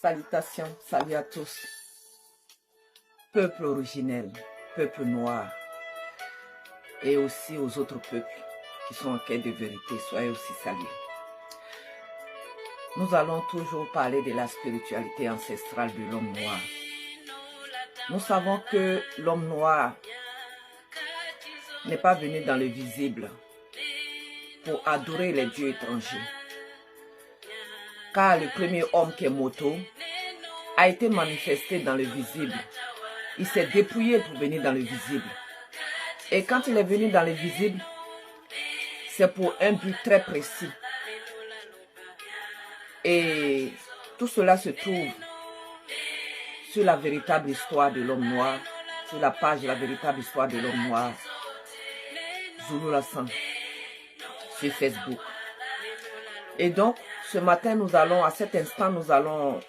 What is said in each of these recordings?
Salutations, salut à tous. Peuple originel, peuple noir, et aussi aux autres peuples qui sont en quête de vérité, soyez aussi salués. Nous allons toujours parler de la spiritualité ancestrale de l'homme noir. Nous savons que l'homme noir n'est pas venu dans le visible pour adorer les dieux étrangers. Car le premier homme qui est Moto a été manifesté dans le visible. Il s'est dépouillé pour venir dans le visible. Et quand il est venu dans le visible, c'est pour un but très précis. Et tout cela se trouve sur la véritable histoire de l'homme noir, sur la page de la véritable histoire de l'homme noir, Zulu Lassan, sur Facebook. Et donc, ce matin, à cet instant, nous allons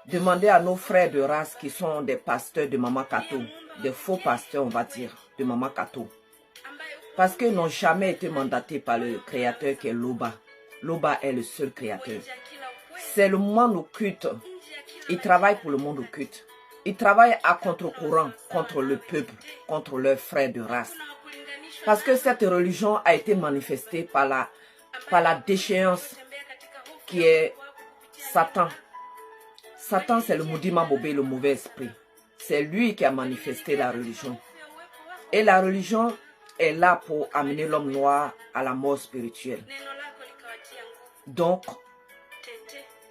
demander à nos frères de race qui sont des pasteurs de Mama Kato, des faux pasteurs, on va dire, de Mama Kato. Parce qu'ils n'ont jamais été mandatés par le créateur qui est Loba. Loba est le seul créateur. C'est le monde occulte. Ils travaillent pour le monde occulte. Ils travaillent à contre-courant contre le peuple, contre leurs frères de race. Parce que cette religion a été manifestée par la déchéance qui est Satan. Satan, c'est le Moudima Bobé, le mauvais esprit. C'est lui qui a manifesté la religion. Et la religion est là pour amener l'homme noir à la mort spirituelle. Donc,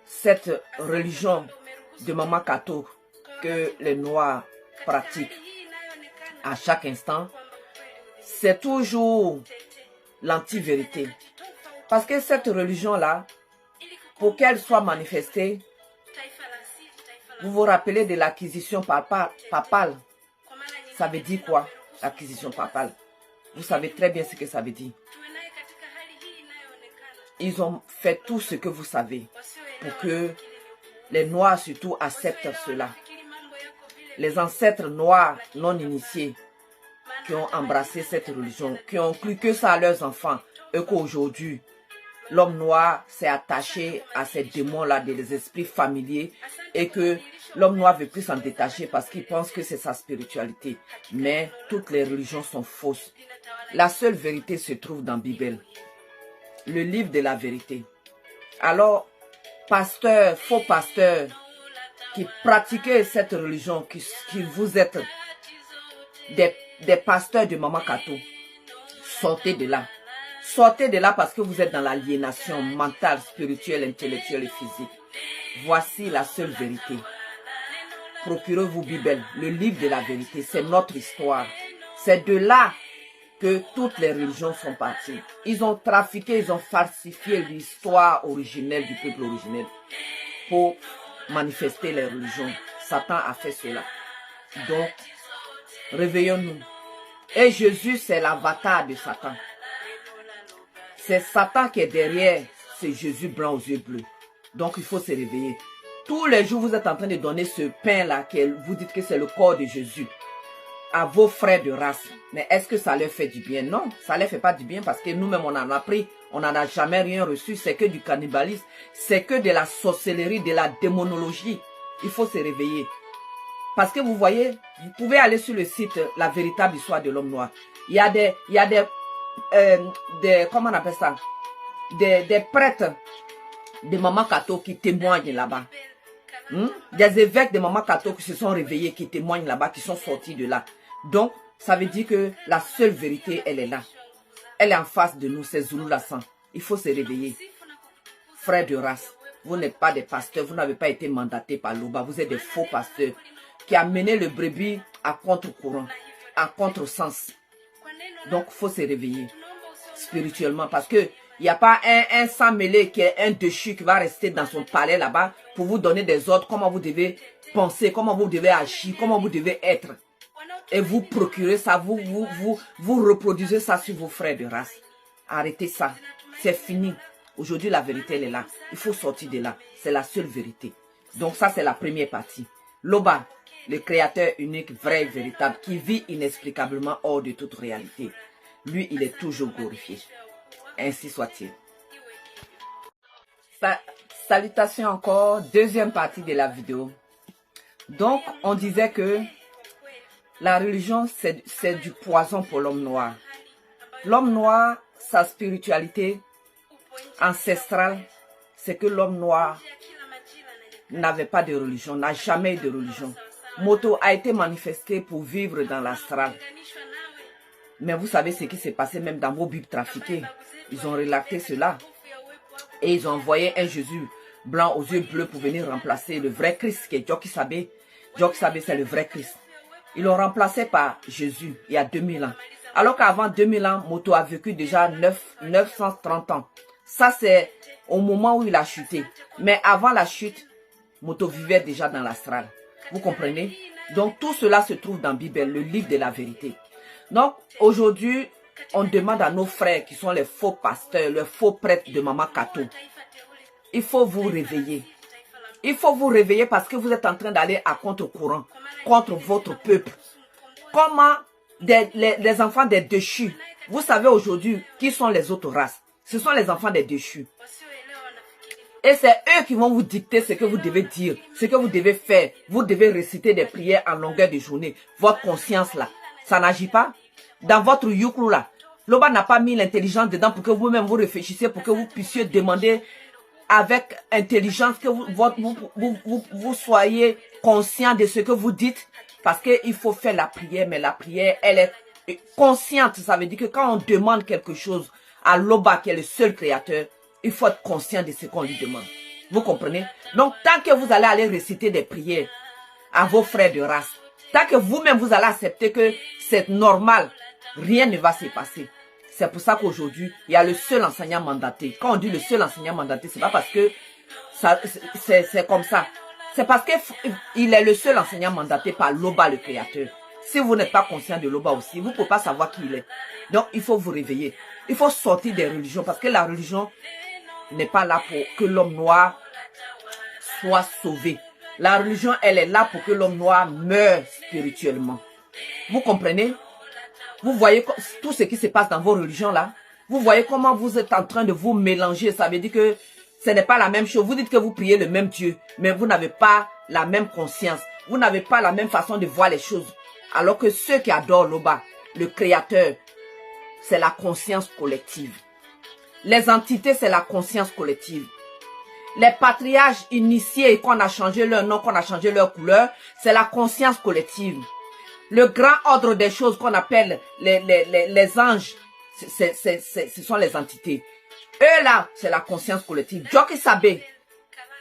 cette religion de Mama Kato que les noirs pratiquent à chaque instant, c'est toujours l'anti-vérité. Parce que cette religion-là, pour qu'elle soit manifestée, vous vous rappelez de l'acquisition papale. Ça veut dire quoi, l'acquisition papale? Vous savez très bien ce que ça veut dire. Ils ont fait tout ce que vous savez pour que les Noirs surtout acceptent cela. Les ancêtres noirs non initiés qui ont embrassé cette religion, qui ont cru que ça à leurs enfants, et qu'aujourd'hui, l'homme noir s'est attaché à ces démons-là, des esprits familiers, et que l'homme noir ne veut plus s'en détacher parce qu'il pense que c'est sa spiritualité. Mais toutes les religions sont fausses. La seule vérité se trouve dans la Bible, le livre de la vérité. Alors, pasteurs, faux pasteurs, qui pratiquez cette religion, qui vous êtes des pasteurs de Mama Kato, sortez de là. Sortez de là parce que vous êtes dans l'aliénation mentale, spirituelle, intellectuelle et physique. Voici la seule vérité. Procurez-vous Bible, le livre de la vérité, c'est notre histoire. C'est de là que toutes les religions sont parties. Ils ont trafiqué, ils ont falsifié l'histoire originelle du peuple originel pour manifester les religions. Satan a fait cela. Donc, réveillons-nous. Et Jésus, c'est l'avatar de Satan. C'est Satan qui est derrière ce Jésus blanc aux yeux bleus. Donc, il faut se réveiller. Tous les jours, vous êtes en train de donner ce pain-là, vous dites que c'est le corps de Jésus, à vos frères de race. Mais est-ce que ça leur fait du bien? Non, ça ne leur fait pas du bien parce que nous-mêmes, on en a pris. On n'en a jamais rien reçu. C'est que du cannibalisme. C'est que de la sorcellerie, de la démonologie. Il faut se réveiller. Parce que vous voyez, vous pouvez aller sur le site La véritable histoire de l'homme noir. Il y a comment on appelle ça? Des prêtres de Mama Kato qui témoignent là-bas. Des évêques de Mama Kato qui se sont réveillés, qui témoignent là-bas, qui sont sortis de là. Donc, ça veut dire que la seule vérité, elle est là. Elle est en face de nous, c'est Zulu Lassan. Il faut se réveiller. Frères de race, vous n'êtes pas des pasteurs, vous n'avez pas été mandatés par Loba, vous êtes des faux pasteurs qui ont mené le brebis à contre-courant, à contre-sens. Donc, il faut se réveiller spirituellement parce que il n'y a pas un sang mêlé qui est un déchu qui va rester dans son palais là-bas pour vous donner des ordres, comment vous devez penser, comment vous devez agir, comment vous devez être. Et vous procurez ça, vous reproduisez ça sur vos frères de race. Arrêtez ça, c'est fini. Aujourd'hui, la vérité, elle est là. Il faut sortir de là. C'est la seule vérité. Donc ça, c'est la première partie. Loba, le créateur unique, vrai et véritable, qui vit inexplicablement hors de toute réalité. Lui, il est toujours glorifié. Ainsi soit-il. Salutations encore, deuxième partie de la vidéo. Donc, on disait que la religion, c'est du poison pour l'homme noir. L'homme noir, sa spiritualité ancestrale, c'est que l'homme noir n'avait pas de religion, n'a jamais eu de religion. Moto a été manifesté pour vivre dans l'astral. Mais vous savez ce qui s'est passé même dans vos bibles trafiquées. Ils ont relaté cela. Et ils ont envoyé un Jésus blanc aux yeux bleus pour venir remplacer le vrai Christ qui est Djoki Sabé. Djoki Sabé, c'est le vrai Christ. Ils l'ont remplacé par Jésus il y a 2000 ans. Alors qu'avant 2000 ans, Moto a vécu déjà 930 ans. Ça, c'est au moment où il a chuté. Mais avant la chute, Moto vivait déjà dans l'astral. Vous comprenez? Donc, tout cela se trouve dans la Bible, le livre de la vérité. Donc, aujourd'hui, on demande à nos frères qui sont les faux pasteurs, les faux prêtres de Maman Kato. Il faut vous réveiller. Il faut vous réveiller parce que vous êtes en train d'aller à contre-courant, contre votre peuple. Comment les enfants des déchus, vous savez aujourd'hui qui sont les autres races? Ce sont les enfants des déchus. Et c'est eux qui vont vous dicter ce que vous devez dire, ce que vous devez faire. Vous devez réciter des prières en longueur de journée. Votre conscience là, ça n'agit pas. Dans votre youklu là, Loba n'a pas mis l'intelligence dedans pour que vous-même vous réfléchissiez, pour que vous puissiez demander avec intelligence, que vous soyez conscient de ce que vous dites. Parce qu'il faut faire la prière, mais la prière, elle est consciente. Ça veut dire que quand on demande quelque chose à Loba, qui est le seul créateur, il faut être conscient de ce qu'on lui demande. Vous comprenez? Donc, tant que vous allez aller réciter des prières à vos frères de race, tant que vous-même vous allez accepter que c'est normal, rien ne va se passer. C'est pour ça qu'aujourd'hui, il y a le seul enseignant mandaté. Quand on dit le seul enseignant mandaté, c'est pas parce que c'est comme ça. C'est parce qu'il est le seul enseignant mandaté par Loba, le créateur. Si vous n'êtes pas conscient de Loba aussi, vous ne pouvez pas savoir qui il est. Donc, il faut vous réveiller. Il faut sortir des religions parce que la religion n'est pas là pour que l'homme noir soit sauvé. La religion, elle est là pour que l'homme noir meure spirituellement. Vous comprenez? Vous voyez tout ce qui se passe dans vos religions là? Vous voyez comment vous êtes en train de vous mélanger. Ça veut dire que ce n'est pas la même chose. Vous dites que vous priez le même Dieu, mais vous n'avez pas la même conscience. Vous n'avez pas la même façon de voir les choses. Alors que ceux qui adorent Loba, le créateur, c'est la conscience collective. Les entités, c'est la conscience collective. Les patriarches initiés, qu'on a changé leur nom, qu'on a changé leur couleur, c'est la conscience collective. Le grand ordre des choses qu'on appelle les anges, ce sont les entités. Eux là, c'est la conscience collective. Djoki Sabé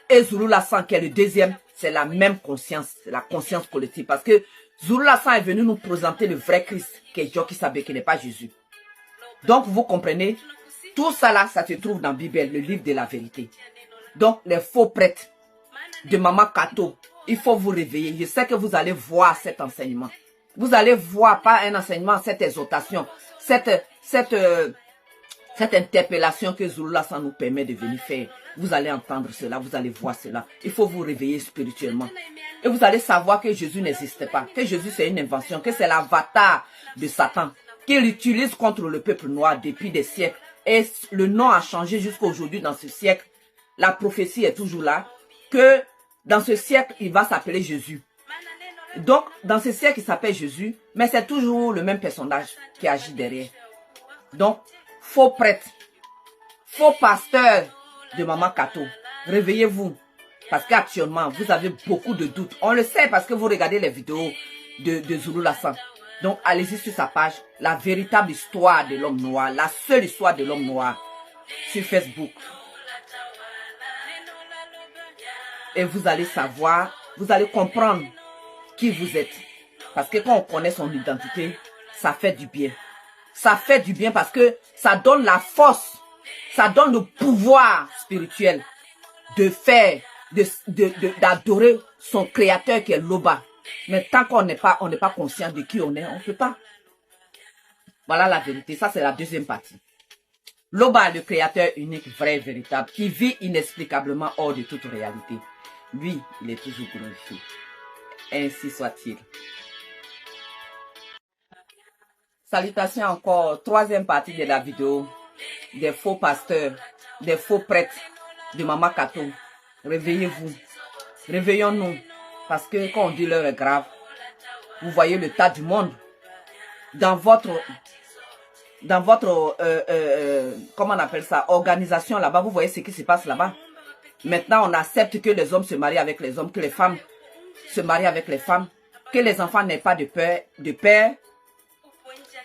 et Zulu Lassan, qui est le deuxième, c'est la même conscience, c'est la conscience collective. Parce que Zulu Lassan est venu nous présenter le vrai Christ, qui est Djoki Sabé, qui n'est pas Jésus. Donc vous comprenez, tout ça là, ça se trouve dans la Bible, le livre de la vérité. Donc les faux prêtres de Maman Kato, il faut vous réveiller. Je sais que vous allez voir cet enseignement. Vous allez voir, pas un enseignement, cette exhortation, cette interpellation que Zulu Lassan nous permet de venir faire. Vous allez entendre cela, vous allez voir cela. Il faut vous réveiller spirituellement. Et vous allez savoir que Jésus n'existe pas, que Jésus c'est une invention, que c'est l'avatar de Satan, qu'il utilise contre le peuple noir depuis des siècles. Et le nom a changé jusqu'à aujourd'hui dans ce siècle. La prophétie est toujours là, que dans ce siècle, il va s'appeler Jésus. Donc, dans ce siècle, il s'appelle Jésus, mais c'est toujours le même personnage qui agit derrière. Donc, faux prêtres, faux pasteurs de Maman Kato, réveillez-vous. Parce qu'actuellement, vous avez beaucoup de doutes. On le sait parce que vous regardez les vidéos de Zulu Lassan. Donc, allez-y sur sa page, la véritable histoire de l'homme noir, la seule histoire de l'homme noir, sur Facebook. Et vous allez savoir, vous allez comprendre qui vous êtes. Parce que quand on connaît son identité, ça fait du bien. Ça fait du bien parce que ça donne la force, ça donne le pouvoir spirituel de faire, d'adorer son créateur qui est Loba. Mais tant qu'on n'est pas conscient de qui on est, on ne peut pas. Voilà la vérité. Ça, c'est la deuxième partie. Loba, le créateur unique, vrai, véritable, qui vit inexplicablement hors de toute réalité. Lui, il est toujours glorifié. Ainsi soit-il. Salutations encore. Troisième partie de la vidéo. Des faux pasteurs, des faux prêtres de Maman Kato réveillez-vous. Réveillons-nous. Parce que quand on dit l'heure est grave, vous voyez le tas du monde. Dans votre comment on appelle ça, organisation là-bas, vous voyez ce qui se passe là-bas. Maintenant, on accepte que les hommes se marient avec les hommes, que les femmes se marient avec les femmes, que les enfants n'aient pas de père,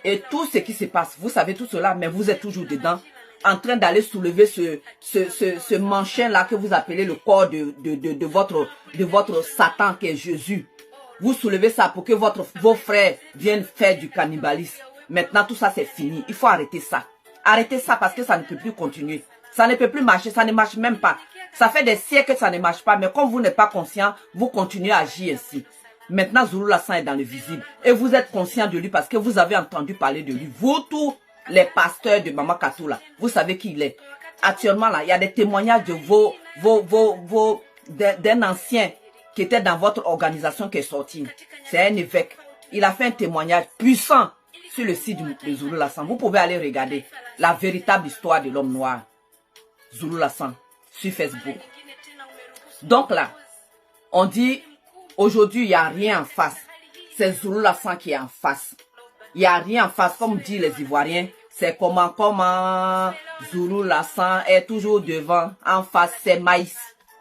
et tout ce qui se passe. Vous savez tout cela, mais vous êtes toujours dedans, en train d'aller soulever ce manchin-là que vous appelez le corps de votre Satan qui est Jésus. Vous soulevez ça pour que vos frères viennent faire du cannibalisme. Maintenant, tout ça, c'est fini. Il faut arrêter ça. Arrêtez ça parce que ça ne peut plus continuer. Ça ne peut plus marcher. Ça ne marche même pas. Ça fait des siècles que ça ne marche pas. Mais comme vous n'êtes pas conscient, vous continuez à agir ainsi. Maintenant, Zulu Lassan est dans le visible. Et vous êtes conscient de lui parce que vous avez entendu parler de lui. Vous tous, les pasteurs de Mama Kato, là, vous savez qui il est. Actuellement, là, il y a des témoignages de d'un ancien qui était dans votre organisation qui est sorti. C'est un évêque. Il a fait un témoignage puissant sur le site de Zulu Lassan. Vous pouvez aller regarder la véritable histoire de l'homme noir. Zulu Lassan sur Facebook. Donc là, on dit aujourd'hui, il n'y a rien en face. C'est Zulu Lassan qui est en face. Il n'y a rien en face. Comme disent les Ivoiriens, c'est comment Zulu Lassan est toujours devant. En face, c'est maïs.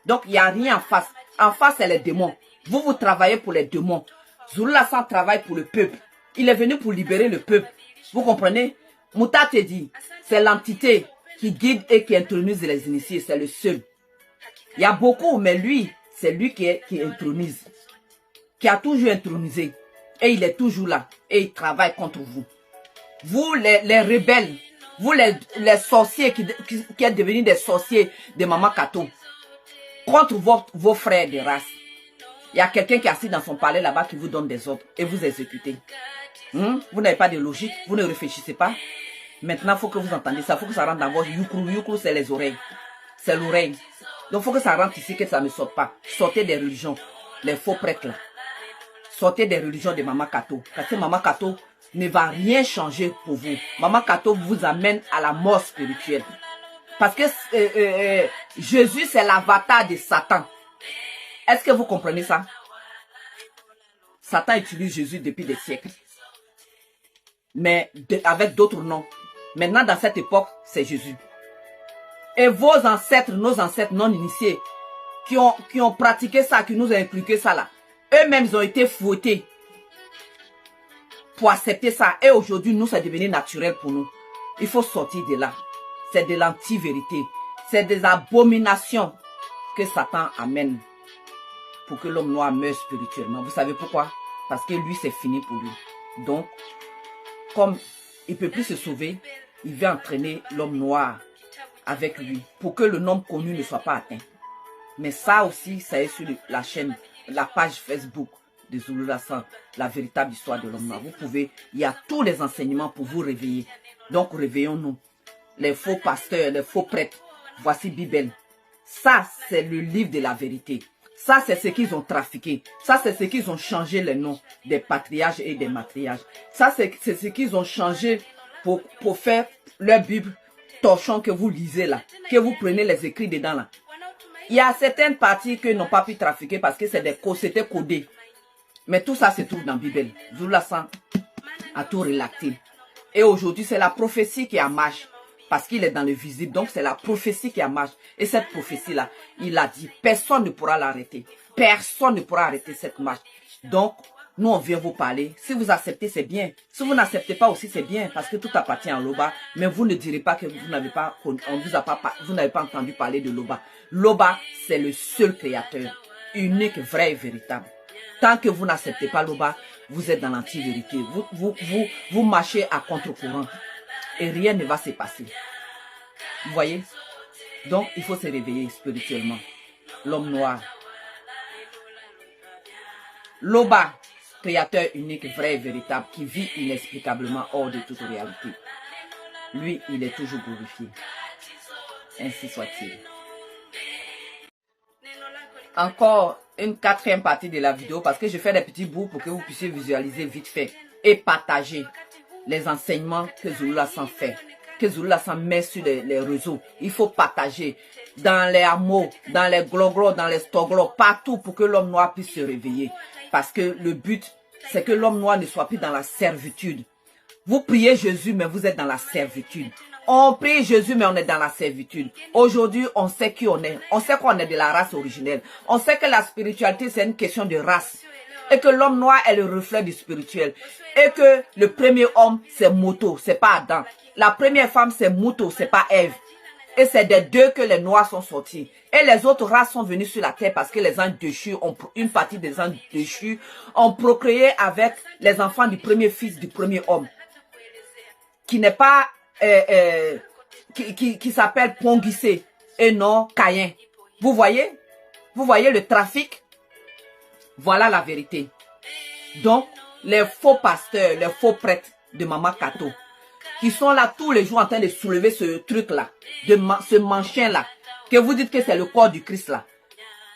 Donc, il n'y a rien en face. En face, c'est les démons. Vous travaillez pour les démons. Zulu Lassan travaille pour le peuple. Il est venu pour libérer le peuple. Vous comprenez? Mouta te dit, c'est l'entité qui guide et qui intronise les initiés. C'est le seul. Il y a beaucoup, mais lui, c'est lui qui intronise. Qui a toujours intronisé. Et il est toujours là. Et il travaille contre vous. Vous, les rebelles. Vous, les sorciers qui êtes devenus des sorciers de Mama Kato. Contre vos frères de race. Il y a quelqu'un qui est assis dans son palais là-bas qui vous donne des ordres. Et vous exécutez. Vous n'avez pas de logique. Vous ne réfléchissez pas. Maintenant, il faut que vous entendiez ça. Il faut que ça rentre dans votre yukrou. Yukrou, c'est les oreilles. C'est l'oreille. Donc, il faut que ça rentre ici, que ça ne sorte pas. Sortez des religions. Les faux prêtres là. Sortez des religions de Mama Kato. Parce que Mama Kato ne va rien changer pour vous. Mama Kato vous amène à la mort spirituelle. Parce que Jésus, c'est l'avatar de Satan. Est-ce que vous comprenez ça? Satan utilise Jésus depuis des siècles. Mais avec d'autres noms. Maintenant, dans cette époque, c'est Jésus. Et vos ancêtres, nos ancêtres non initiés, qui ont pratiqué ça, qui nous ont inculqué ça là, eux-mêmes, ils ont été fouettés pour accepter ça. Et aujourd'hui, nous, c'est devenu naturel pour nous. Il faut sortir de là. C'est de l'anti-vérité. C'est des abominations que Satan amène pour que l'homme noir meure spirituellement. Vous savez pourquoi? Parce que lui, c'est fini pour lui. Donc, comme il ne peut plus se sauver, il va entraîner l'homme noir avec lui pour que le nom connu ne soit pas atteint. Mais ça aussi, ça est sur la chaîne, la page Facebook de Zulu Lassan, la véritable histoire de l'homme noir. Vous pouvez, il y a tous les enseignements pour vous réveiller. Donc, réveillons-nous. Les faux pasteurs, les faux prêtres, voici Bible. Ça, c'est le livre de la vérité. Ça, c'est ce qu'ils ont trafiqué. Ça, c'est ce qu'ils ont changé les noms des patriarches et des matriarches. Ça, c'est ce qu'ils ont changé pour faire leur Bible torchon que vous lisez là, que vous prenez les écrits dedans là. Il y a certaines parties que n'ont pas pu trafiquer parce que c'était codé. Mais tout ça se trouve dans la Bible. Zulu Lassan a tout relaté. Et aujourd'hui, c'est la prophétie qui a marche. Parce qu'il est dans le visible. Donc, c'est la prophétie qui a marche. Et cette prophétie-là, il a dit, personne ne pourra l'arrêter. Personne ne pourra arrêter cette marche. Donc, nous, on vient vous parler. Si vous acceptez, c'est bien. Si vous n'acceptez pas aussi, c'est bien. Parce que tout appartient à Loba. Mais vous ne direz pas que vous n'avez pas entendu parler de Loba. Loba, c'est le seul créateur. Unique, vrai et véritable. Tant que vous n'acceptez pas Loba, vous êtes dans l'anti-vérité. Vous marchez à contre-courant. Et rien ne va se passer. Vous voyez? Donc, il faut se réveiller spirituellement. L'homme noir. Loba, créateur unique, vrai et véritable, qui vit inexplicablement hors de toute réalité. Lui, il est toujours glorifié. Ainsi soit-il. Encore une quatrième partie de la vidéo, parce que je fais des petits bouts pour que vous puissiez visualiser vite fait et partager les enseignements que Zulu Lassan fait, que Zulu Lassan met sur les réseaux. Il faut partager. dans les hameaux, dans les gloglos, dans les stoglos, partout pour que l'homme noir puisse se réveiller. Parce que le but, c'est que l'homme noir ne soit plus dans la servitude. Vous priez Jésus, mais vous êtes dans la servitude. On prie Jésus, mais on est dans la servitude. Aujourd'hui, on sait qui on est. On sait qu'on est de la race originelle. On sait que la spiritualité, c'est une question de race. Et que l'homme noir est le reflet du spirituel. Et que le premier homme, c'est Moto, c'est pas Adam. La première femme, c'est Moto, c'est pas Ève. Et c'est des deux que les noirs sont sortis. Et les autres races sont venues sur la terre parce que les gens déchus, une partie des gens déchus, ont procréé avec les enfants du premier fils du premier homme. Qui n'est pas, qui s'appelle Ponguissé et non Caïn. Vous voyez le trafic? Voilà la vérité. Donc, les faux pasteurs, les faux prêtres de Maman Kato, qui sont là tous les jours en train de soulever ce truc-là, ce manchin-là, que vous dites que c'est le corps du Christ là.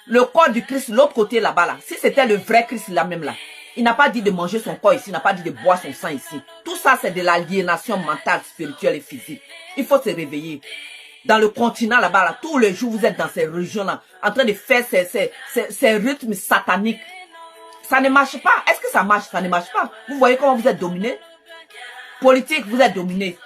Le corps du Christ, l'autre côté là-bas là, si c'était le vrai Christ là même là, il n'a pas dit de manger son corps ici, il n'a pas dit de boire son sang ici. Tout ça, c'est de l'aliénation mentale, spirituelle et physique. Il faut se réveiller. Dans le continent là-bas, là, tous les jours, vous êtes dans ces régions-là, en train de faire ces rythmes sataniques. Ça ne marche pas. Est-ce que ça marche? Ça ne marche pas. Vous voyez comment vous êtes dominés? Politique, vous êtes dominés.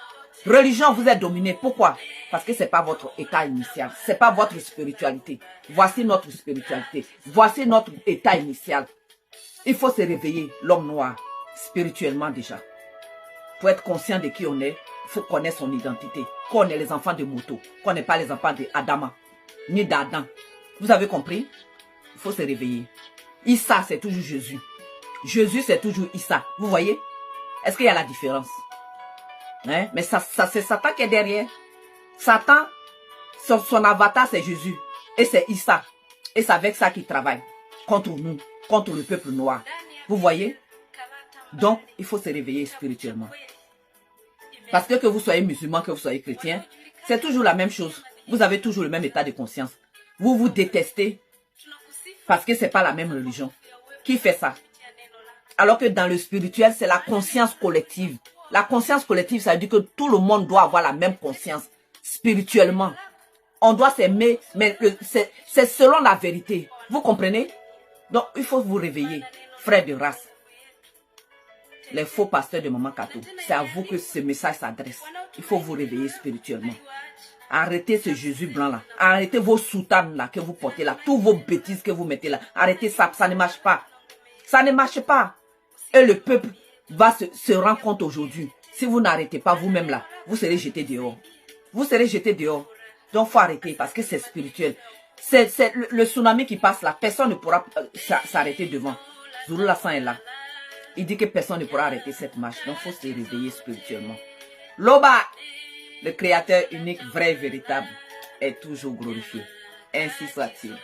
Religion, vous êtes dominés. Pourquoi? Parce que ce n'est pas votre état initial. Ce n'est pas votre spiritualité. Voici notre spiritualité. Voici notre état initial. Il faut se réveiller, l'homme noir, spirituellement déjà. Pour être conscient de qui on est, il faut connaître son identité. Qu'on est les enfants de Moto, qu'on n'est pas les enfants d'Adama, ni d'Adam. Vous avez compris? Il faut se réveiller. Issa, c'est toujours Jésus. Jésus, c'est toujours Issa. Vous voyez? Est-ce qu'il y a la différence? Hein? Mais ça c'est Satan qui est derrière. Satan, son avatar, c'est Jésus. Et c'est Issa. Et c'est avec ça qu'il travaille. Contre nous, contre le peuple noir. Vous voyez? Donc, il faut se réveiller spirituellement. Parce que vous soyez musulman, que vous soyez chrétien, c'est toujours la même chose. Vous avez toujours le même état de conscience. Vous vous détestez parce que ce n'est pas la même religion. Qui fait ça? Alors que dans le spirituel, c'est la conscience collective. La conscience collective, ça veut dire que tout le monde doit avoir la même conscience spirituellement. On doit s'aimer, mais c'est selon la vérité. Vous comprenez? Donc, il faut vous réveiller, frères de race. Les faux pasteurs de Maman Kato, c'est à vous que ce message s'adresse. Il faut vous réveiller spirituellement. Arrêtez ce Jésus blanc là. Arrêtez vos soutanes là que vous portez là. Toutes vos bêtises que vous mettez là. Arrêtez ça, ça ne marche pas. Ça ne marche pas. Et le peuple va se rendre compte aujourd'hui. Si vous n'arrêtez pas vous-même là, vous serez jeté dehors. Vous serez jeté dehors. Donc, il faut arrêter parce que c'est spirituel. C'est le tsunami qui passe là. Personne ne pourra s'arrêter devant. Zulu Lassan est là. Il dit que personne ne pourra arrêter cette marche. Donc, il faut se réveiller spirituellement. Loba, le créateur unique, vrai et véritable, est toujours glorifié. Ainsi soit-il.